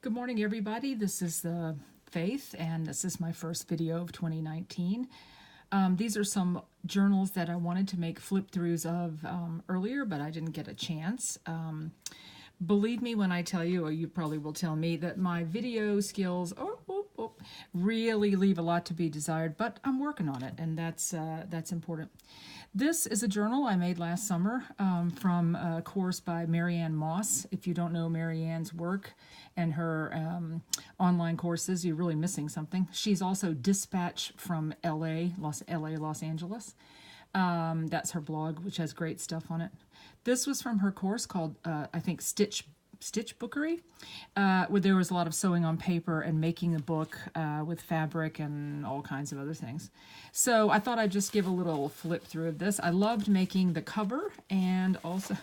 Good morning, everybody. This is Faith, and this is my first video of 2019. These are some journals that I wanted to make flip-throughs of earlier, but I didn't get a chance. Believe me when I tell you, or you probably will tell me, that my video skills really leave a lot to be desired, but I'm working on it, and that's important. This is a journal I made last summer from a course by Marianne Moss. If you don't know Marianne's work and her online courses, you're really missing something. She's also Dispatch from Los Angeles. That's her blog, which has great stuff on it. This was from her course called, I think, Stitchbookery, where there was a lot of sewing on paper and making a book with fabric and all kinds of other things. So I thought I'd just give a little flip through of this. I loved making the cover, and also,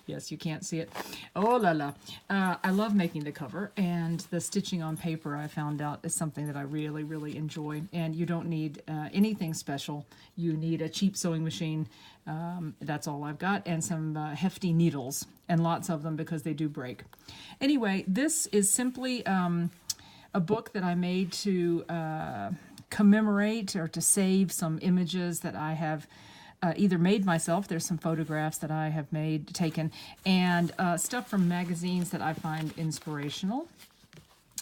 yes, you can't see it. Oh la la. I love making the cover, and the stitching on paper I found out is something that I really enjoy. And you don't need anything special. You need a cheap sewing machine. That's all I've got, and some hefty needles, and lots of them because they do break. Anyway, this is simply a book that I made to commemorate or to save some images that I have either made myself. There's some photographs that I have taken, and stuff from magazines that I find inspirational.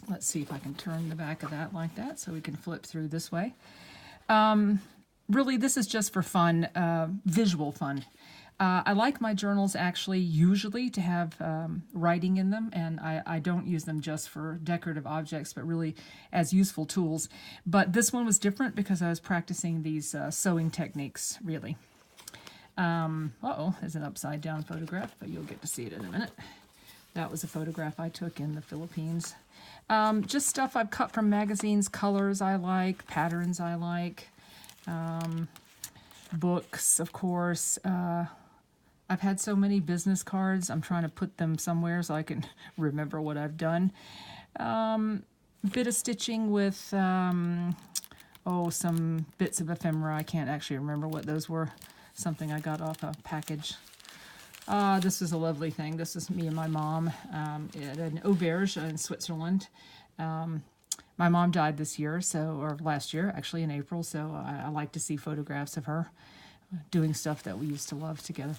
Let's see if I can turn the back of that like that so we can flip through this way. Really, this is just for fun, visual fun. I like my journals actually usually to have writing in them, and I don't use them just for decorative objects, but really as useful tools. But this one was different because I was practicing these sewing techniques, really. There's an upside down photograph, but you'll get to see it in a minute. That was a photograph I took in the Philippines. Just stuff I've cut from magazines, colors I like, patterns I like. Books, of course. I've had so many business cards. I'm trying to put them somewhere so I can remember what I've done. Bit of stitching with, some bits of ephemera. I can't actually remember what those were. Something I got off a package. This was a lovely thing. This is me and my mom at an auberge in Switzerland. My mom died this year, or last year, actually in April, so I like to see photographs of her doing stuff that we used to love together.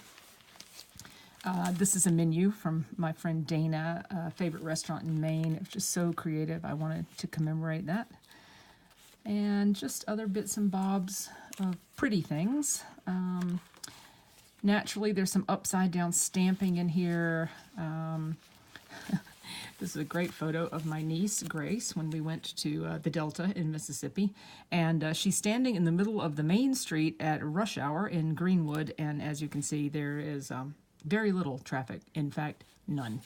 This is a menu from my friend Dana, a favorite restaurant in Maine. It's just so creative. I wanted to commemorate that. And just other bits and bobs of pretty things. Naturally, there's some upside down stamping in here. This is a great photo of my niece, Grace, when we went to the Delta in Mississippi. And she's standing in the middle of the main street at rush hour in Greenwood. And as you can see, there is very little traffic. In fact, none.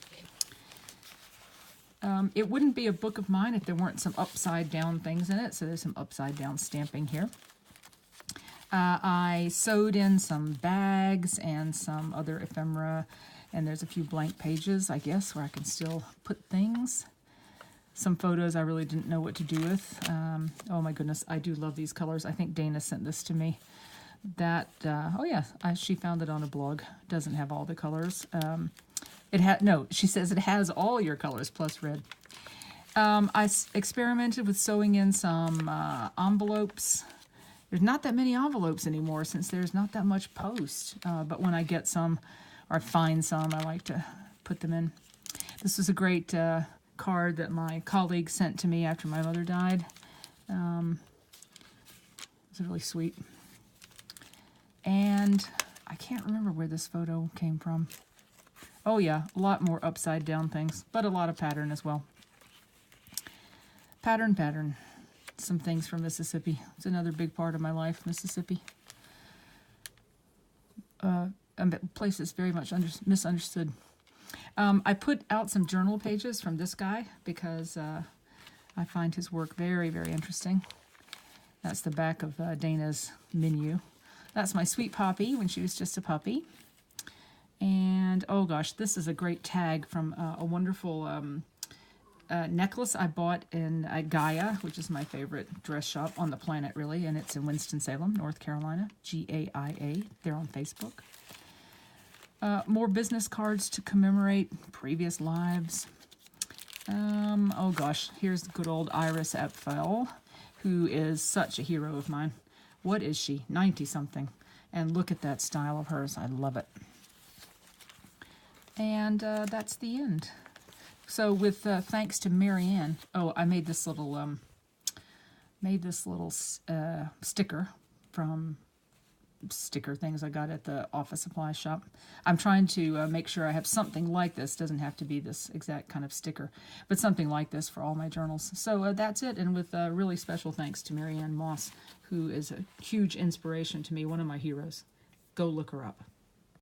It wouldn't be a book of mine if there weren't some upside down things in it. So there's some upside down stamping here. I sewed in some bags and some other ephemera. And there's a few blank pages, I guess, where I can still put things. Some photos I really didn't know what to do with. Oh my goodness, I do love these colors. I think Dana sent this to me. She found it on a blog. Doesn't have all the colors. She says it has all your colors plus red. I experimented with sewing in some envelopes. There's not that many envelopes anymore since there's not that much post. But when I get some, or find some, I like to put them in. This was a great card that my colleague sent to me after my mother died. It was really sweet. And I can't remember where this photo came from. Oh yeah, a lot more upside down things, but a lot of pattern as well. Pattern. Some things from Mississippi. It's another big part of my life, Mississippi. A place that's very much misunderstood. I put out some journal pages from this guy because I find his work very interesting. That's the back of Dana's menu. That's my sweet Poppy when she was just a puppy. And oh gosh, this is a great tag from a wonderful necklace I bought in Gaia, which is my favorite dress shop on the planet, really, and it's in Winston-Salem, North Carolina, GAIA. They're on Facebook. More business cards to commemorate previous lives. Oh gosh, here's the good old Iris Epfel, who is such a hero of mine. What is she? 90-something. And look at that style of hers. I love it. And that's the end. So with thanks to Marianne, oh, I made this little sticker from sticker things I got at the office supply shop. I'm trying to make sure I have something like this. Doesn't have to be this exact kind of sticker, but something like this for all my journals. So that's it, and with really special thanks to Marianne Moss, who is a huge inspiration to me, one of my heroes. Go look her up.